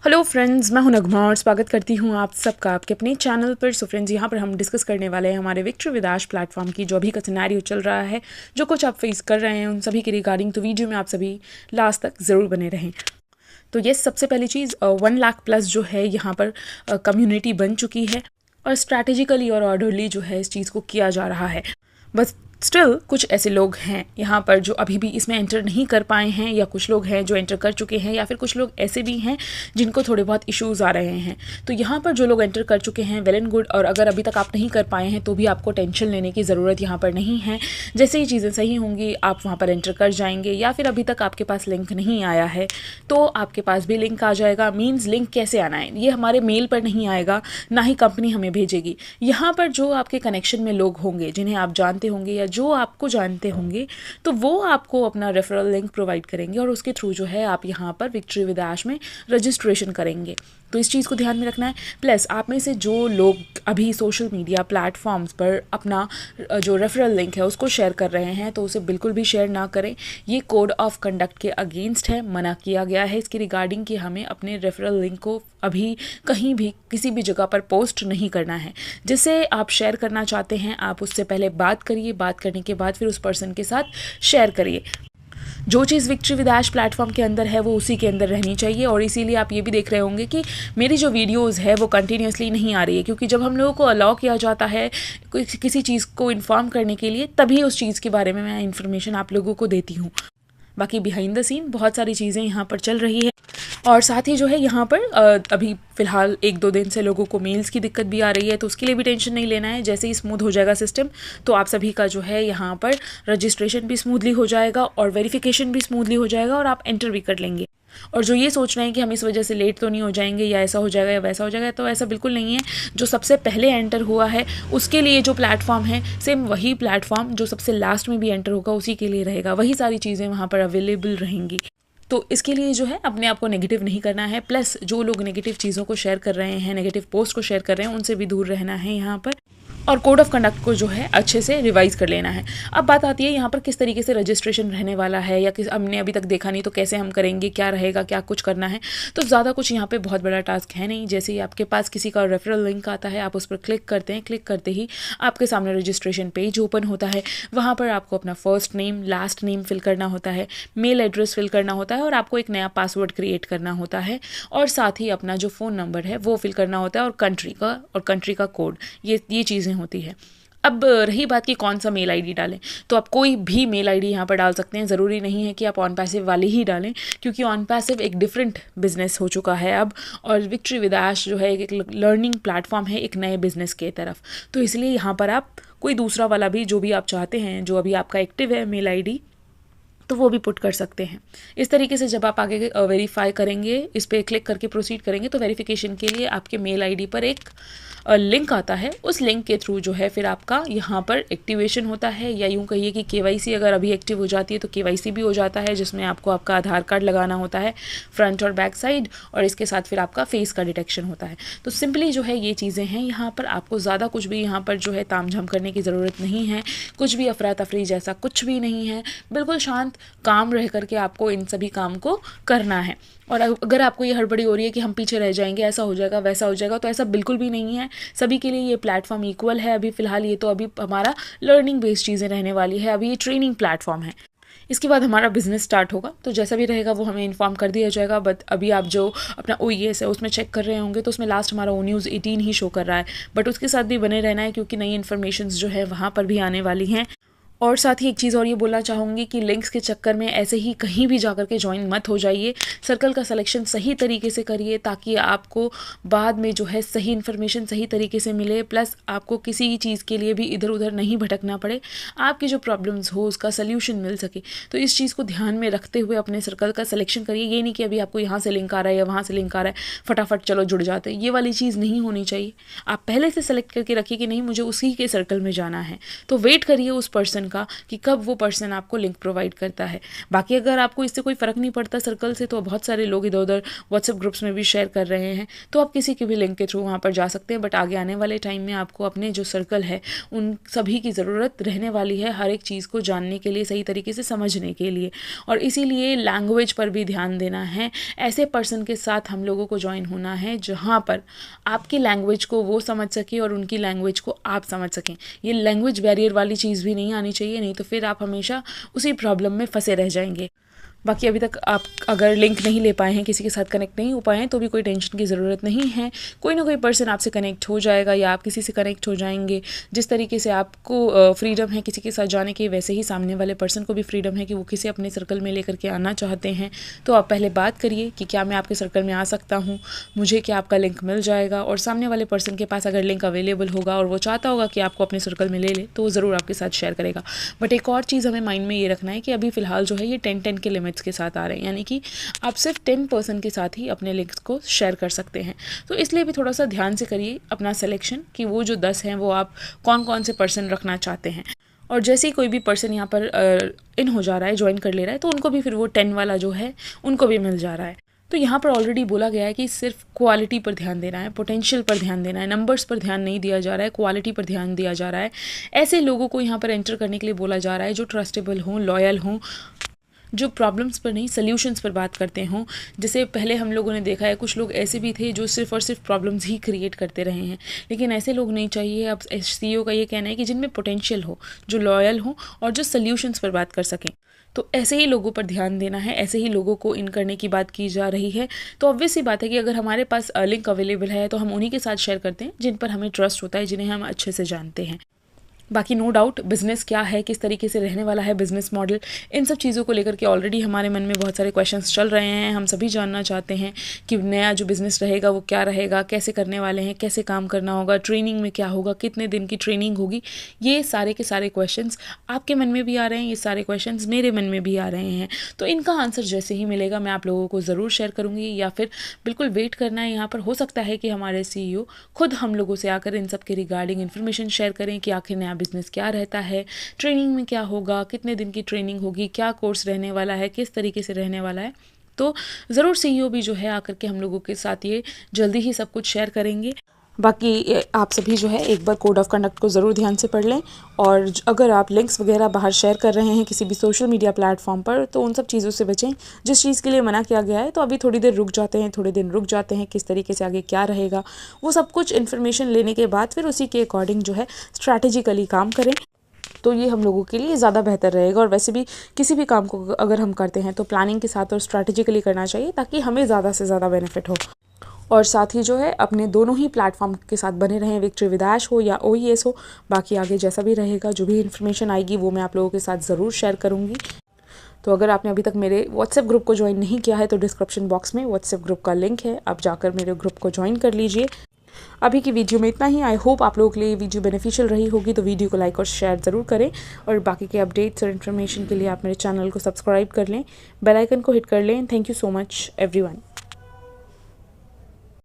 Hello friends, मैं हूं नगमा और स्वागत करती हूं आप सबका आपके अपने चैनल पर। सो फ्रेंड्स, यहां पर हम डिस्कस करने वाले हैं हमारे विक्ट्री विदाश प्लेटफॉर्म की जो अभी का सिनेरियो चल रहा है, जो कुछ आप फेस कर रहे हैं उन सभी के रिगार्डिंग। तो वीडियो में आप सभी लास्ट तक ज़रूर बने रहें। तो ये सबसे पहली चीज़ 1 लाख प्लस जो है यहाँ पर कम्युनिटी बन चुकी है और स्ट्रैटेजिकली और ऑर्डरली जो है इस चीज़ को किया जा रहा है। बस स्टिल कुछ ऐसे लोग हैं यहाँ पर जो अभी भी इसमें एंटर नहीं कर पाए हैं, या कुछ लोग हैं जो एंटर कर चुके हैं, या फिर कुछ लोग ऐसे भी हैं जिनको थोड़े बहुत इश्यूज़ आ रहे हैं। तो यहाँ पर जो लोग एंटर कर चुके हैं वेल एंड गुड, और अगर अभी तक आप नहीं कर पाए हैं तो भी आपको टेंशन लेने की ज़रूरत यहाँ पर नहीं है। जैसे ही चीज़ें सही होंगी आप वहाँ पर एंटर कर जाएंगे, या फिर अभी तक आपके पास लिंक नहीं आया है तो आपके पास भी लिंक आ जाएगा। मीन्स लिंक कैसे आना है, ये हमारे मेल पर नहीं आएगा, ना ही कंपनी हमें भेजेगी। यहाँ पर जो आपके कनेक्शन में लोग होंगे जिन्हें आप जानते होंगे या जो आपको जानते होंगे, तो वो आपको अपना रेफरल लिंक प्रोवाइड करेंगे और उसके थ्रू जो है आप यहाँ पर विक्ट्री विदाश में रजिस्ट्रेशन करेंगे। तो इस चीज़ को ध्यान में रखना है। प्लस आप में से जो लोग अभी सोशल मीडिया प्लेटफॉर्म्स पर अपना जो रेफरल लिंक है उसको शेयर कर रहे हैं, तो उसे बिल्कुल भी शेयर ना करें। ये कोड ऑफ कंडक्ट के अगेंस्ट है, मना किया गया है इसकी रिगार्डिंग कि हमें अपने रेफरल लिंक को अभी कहीं भी किसी भी जगह पर पोस्ट नहीं करना है। जिसे आप शेयर करना चाहते हैं आप उससे पहले बात करिए, बात करने के बाद फिर उस पर्सन के साथ शेयर करिए। जो चीज़ विक्ट्री विदाश प्लेटफॉर्म के अंदर है वो उसी के अंदर रहनी चाहिए। और इसीलिए आप ये भी देख रहे होंगे कि मेरी जो वीडियोस है वो कंटिन्यूसली नहीं आ रही है, क्योंकि जब हम लोगों को अलाउ किया जाता है किसी चीज़ को इन्फॉर्म करने के लिए, तभी उस चीज़ के बारे में मैं इन्फॉर्मेशन आप लोगों को देती हूँ। बाकी बिहाइंड द सीन बहुत सारी चीज़ें यहाँ पर चल रही है। और साथ ही जो है यहाँ पर अभी फ़िलहाल 1-2 दिन से लोगों को मेल्स की दिक्कत भी आ रही है, तो उसके लिए भी टेंशन नहीं लेना है। जैसे ही स्मूथ हो जाएगा सिस्टम तो आप सभी का जो है यहाँ पर रजिस्ट्रेशन भी स्मूथली हो जाएगा और वेरिफिकेशन भी स्मूथली हो जाएगा और आप एंटर भी कर लेंगे। और जो ये सोच रहे हैं कि हम इस वजह से लेट तो नहीं हो जाएंगे, या ऐसा हो जाएगा या वैसा हो जाएगा, तो ऐसा बिल्कुल नहीं है। जो सबसे पहले एंटर हुआ है उसके लिए जो प्लेटफॉर्म है, सेम वही प्लेटफॉर्म जो सबसे लास्ट में भी एंटर होगा उसी के लिए रहेगा। वही सारी चीज़ें वहाँ पर अवेलेबल रहेंगी। तो इसके लिए जो है अपने आप को नेगेटिव नहीं करना है। प्लस जो लोग नेगेटिव चीज़ों को शेयर कर रहे हैं, नेगेटिव पोस्ट को शेयर कर रहे हैं, उनसे भी दूर रहना है यहाँ पर। और कोड ऑफ कंडक्ट को जो है अच्छे से रिवाइज कर लेना है। अब बात आती है यहाँ पर किस तरीके से रजिस्ट्रेशन रहने वाला है, या किस हमने अभी तक देखा नहीं तो कैसे हम करेंगे, क्या रहेगा, क्या कुछ करना है। तो ज़्यादा कुछ यहाँ पे बहुत बड़ा टास्क है नहीं। जैसे ही आपके पास किसी का रेफरल लिंक आता है आप उस पर क्लिक करते हैं, क्लिक करते ही आपके सामने रजिस्ट्रेशन पेज ओपन होता है। वहाँ पर आपको अपना first name, last name fill करना होता है, मेल एड्रेस फिल करना होता है, और आपको एक नया पासवर्ड क्रिएट करना होता है, और साथ ही अपना जो फ़ोन नंबर है वो फिल करना होता है, और कंट्री का कोड, ये चीज़ें होती है। अब रही बात कि कौन सा मेल आईडी डालें, तो आप कोई भी मेल आईडी यहाँ पर डाल सकते हैं। ज़रूरी नहीं है कि आप ऑन पैसिव वाली ही डालें, क्योंकि ऑन पैसिव एक डिफरेंट बिजनेस हो चुका है अब, और विक्ट्री विदाश जो है एक लर्निंग प्लेटफॉर्म है एक नए बिजनेस के तरफ। तो इसलिए यहाँ पर आप कोई दूसरा वाला भी जो भी आप चाहते हैं, जो अभी आपका एक्टिव है मेल आईडी, तो वो भी पुट कर सकते हैं। इस तरीके से जब आप आगे वेरीफाई करेंगे, इस पर क्लिक करके प्रोसीड करेंगे, तो वेरिफिकेशन के लिए आपके मेल आईडी पर एक लिंक आता है। उस लिंक के थ्रू जो है फिर आपका यहाँ पर एक्टिवेशन होता है, या यूँ कहिए कि केवाईसी अगर अभी एक्टिव हो जाती है तो केवाईसी भी हो जाता है, जिसमें आपको आपका आधार कार्ड लगाना होता है फ्रंट और बैक साइड, और इसके साथ फिर आपका फेस का डिटेक्शन होता है। तो सिंपली जो है ये चीज़ें हैं यहाँ पर। आपको ज़्यादा कुछ भी यहाँ पर जो है तामझाम करने की ज़रूरत नहीं है, कुछ भी अफरा तफरी जैसा कुछ भी नहीं है। बिल्कुल शांत काम रह करके आपको इन सभी काम को करना है। और अगर आपको ये हड़बड़ी हो रही है कि हम पीछे रह जाएंगे, ऐसा हो जाएगा वैसा हो जाएगा, तो ऐसा बिल्कुल भी नहीं है। सभी के लिए ये प्लेटफॉर्म इक्वल है। अभी फ़िलहाल ये तो अभी हमारा लर्निंग बेस्ड चीज़ें रहने वाली है, अभी ये ट्रेनिंग प्लेटफॉर्म है। इसके बाद हमारा बिजनेस स्टार्ट होगा, तो जैसा भी रहेगा वो हमें इन्फॉर्म कर दिया जाएगा। बट अभी आप जो अपना OES है उसमें चेक कर रहे होंगे तो उसमें लास्ट हमारा ONews 18 ही शो कर रहा है, बट उसके साथ भी बने रहना है, क्योंकि नई इन्फॉर्मेशन जो है वहाँ पर भी आने वाली हैं। और साथ ही एक चीज़ और ये बोलना चाहूँगी कि लिंक्स के चक्कर में ऐसे ही कहीं भी जाकर के ज्वाइन मत हो जाइए। सर्कल का सिलेक्शन सही तरीके से करिए, ताकि आपको बाद में जो है सही इन्फॉर्मेशन सही तरीके से मिले, प्लस आपको किसी चीज़ के लिए भी इधर उधर नहीं भटकना पड़े, आपकी जो प्रॉब्लम्स हो उसका सल्यूशन मिल सके। तो इस चीज़ को ध्यान में रखते हुए अपने सर्कल का सिलेक्शन करिए। ये नहीं कि अभी आपको यहाँ से लिंक आ रहा है या वहाँ से लिंक आ रहा है फटाफट चलो जुड़ जाते हैं, ये वाली चीज़ नहीं होनी चाहिए। आप पहले से सेलेक्ट करके रखिए कि नहीं मुझे उसी के सर्कल में जाना है, तो वेट करिए उस पर्सन पर्सन का कि कब वो पर्सन आपको लिंक प्रोवाइड करता है। बाकी अगर आपको इससे कोई फ़र्क नहीं पड़ता सर्कल से, तो बहुत सारे लोग इधर उधर व्हाट्सएप ग्रुप्स में भी शेयर कर रहे हैं, तो आप किसी के भी लिंक के थ्रू वहाँ पर जा सकते हैं। बट आगे आने वाले टाइम में आपको अपने जो सर्कल है उन सभी की ज़रूरत रहने वाली है, हर एक चीज़ को जानने के लिए, सही तरीके से समझने के लिए। और इसीलिए लैंग्वेज पर भी ध्यान देना है। ऐसे पर्सन के साथ हम लोगों को ज्वाइन होना है जहाँ पर आपकी लैंग्वेज को वो समझ सके और उनकी लैंग्वेज को आप समझ सकें। ये लैंग्वेज बैरियर वाली चीज़ भी नहीं आनी चाहिए, नहीं तो फिर आप हमेशा उसी प्रॉब्लम में फंसे रह जाएंगे। बाकी अभी तक आप अगर लिंक नहीं ले पाए हैं, किसी के साथ कनेक्ट नहीं हो पाए हैं, तो भी कोई टेंशन की ज़रूरत नहीं है। कोई ना कोई पर्सन आपसे कनेक्ट हो जाएगा या आप किसी से कनेक्ट हो जाएंगे। जिस तरीके से आपको फ्रीडम है किसी के साथ जाने की, वैसे ही सामने वाले पर्सन को भी फ्रीडम है कि वो किसी अपने सर्कल में लेकर के आना चाहते हैं। तो आप पहले बात करिए कि क्या मैं आपके सर्कल में आ सकता हूँ, मुझे क्या आपका लिंक मिल जाएगा। और सामने वाले पर्सन के पास अगर लिंक अवेलेबल होगा और वो चाहता होगा कि आपको अपने सर्कल में ले ले, तो वो ज़रूर आपके साथ शेयर करेगा। बट एक और चीज़ हमें माइंड में ये रखना है कि अभी फ़िलहाल जो है ये 10-10 के लिमिट्स के साथ आ रहे हैं, यानी कि आप सिर्फ 10% के साथ ही अपने लिंक्स को शेयर कर सकते हैं। तो इसलिए भी थोड़ा सा ध्यान से करिए अपना सिलेक्शन कि वो जो 10 हैं वो आप कौन कौन से पर्सन रखना चाहते हैं। और जैसे ही कोई भी पर्सन यहाँ पर इन हो जा रहा है, ज्वाइन कर ले रहा है, तो उनको भी फिर वो 10 वाला जो है उनको भी मिल जा रहा है। तो यहाँ पर ऑलरेडी बोला गया है कि सिर्फ क्वालिटी पर ध्यान देना है, पोटेंशियल पर ध्यान देना है, नंबर्स पर ध्यान नहीं दिया जा रहा है, क्वालिटी पर ध्यान दिया जा रहा है। ऐसे लोगों को यहाँ पर एंटर करने के लिए बोला जा रहा है जो ट्रस्टेबल हों, लॉयल हों, जो प्रॉब्लम्स पर नहीं सल्यूशंस पर बात करते हों। जैसे पहले हम लोगों ने देखा है कुछ लोग ऐसे भी थे जो सिर्फ और सिर्फ प्रॉब्लम्स ही क्रिएट करते रहे हैं, लेकिन ऐसे लोग नहीं चाहिए। अब CEO का ये कहना है कि जिनमें पोटेंशियल हो, जो लॉयल हो और जो सल्यूशंस पर बात कर सकें। तो ऐसे ही लोगों पर ध्यान देना है, ऐसे ही लोगों को इन करने की बात की जा रही है। तो ऑब्वियस सी बात है कि अगर हमारे पास लिंक अवेलेबल है तो हम उन्हीं के साथ शेयर करते हैं जिन पर हमें ट्रस्ट होता है, जिन्हें हम अच्छे से जानते हैं। बाकी नो डाउट बिज़नेस क्या है, किस तरीके से रहने वाला है बिज़नेस मॉडल, इन सब चीज़ों को लेकर के ऑलरेडी हमारे मन में बहुत सारे क्वेश्चंस चल रहे हैं। हम सभी जानना चाहते हैं कि नया जो बिज़नेस रहेगा वो क्या रहेगा, कैसे करने वाले हैं, कैसे काम करना होगा, ट्रेनिंग में क्या होगा, कितने दिन की ट्रेनिंग होगी। ये सारे के सारे क्वेश्चंस आपके मन में भी आ रहे हैं, ये सारे क्वेश्चंस मेरे मन में भी आ रहे हैं। तो इनका आंसर जैसे ही मिलेगा मैं आप लोगों को ज़रूर शेयर करूँगी, या फिर बिल्कुल वेट करना है। यहाँ पर हो सकता है कि हमारे CEO खुद हम लोगों से आकर इन सब के रिगार्डिंग इन्फॉर्मेशन शेयर करें कि आखिर नया बिज़नेस क्या रहता है, ट्रेनिंग में क्या होगा, कितने दिन की ट्रेनिंग होगी, क्या कोर्स रहने वाला है, किस तरीके से रहने वाला है। तो ज़रूर CEO भी जो है आकर के हम लोगों के साथ ये जल्दी ही सब कुछ शेयर करेंगे। बाकी आप सभी जो है एक बार कोड ऑफ कंडक्ट को ज़रूर ध्यान से पढ़ लें। और अगर आप लिंक्स वगैरह बाहर शेयर कर रहे हैं किसी भी सोशल मीडिया प्लेटफॉर्म पर, तो उन सब चीज़ों से बचें जिस चीज़ के लिए मना किया गया है। तो अभी थोड़ी देर रुक जाते हैं, थोड़े दिन रुक जाते हैं, किस तरीके से आगे क्या रहेगा वो सब कुछ इन्फॉर्मेशन लेने के बाद फिर उसी के अकॉर्डिंग जो है स्ट्रैटेजिकली काम करें, तो ये हम लोगों के लिए ज़्यादा बेहतर रहेगा। और वैसे भी किसी भी काम को अगर हम करते हैं तो प्लानिंग के साथ और स्ट्रैटेजिकली करना चाहिए, ताकि हमें ज़्यादा से ज़्यादा बेनिफिट हो। और साथ ही जो है अपने दोनों ही प्लेटफॉर्म के साथ बने रहें, विक्ट्री विद ऐश हो या OES हो। बाकी आगे जैसा भी रहेगा, जो भी इन्फॉर्मेशन आएगी वो मैं आप लोगों के साथ ज़रूर शेयर करूँगी। तो अगर आपने अभी तक मेरे व्हाट्सएप ग्रुप को ज्वाइन नहीं किया है तो डिस्क्रिप्शन बॉक्स में व्हाट्सएप ग्रुप का लिंक है, आप जाकर मेरे ग्रुप को ज्वाइन कर लीजिए। अभी की वीडियो में इतना ही। आई होप आप लोगों के लिए ये वीडियो बेनिफिशियल रही होगी, तो वीडियो को लाइक और शेयर ज़रूर करें। और बाकी के अपडेट्स और इन्फॉर्मेशन के लिए आप मेरे चैनल को सब्सक्राइब कर लें, बेल आइकन को हिट कर लें। Thank you so much everyone.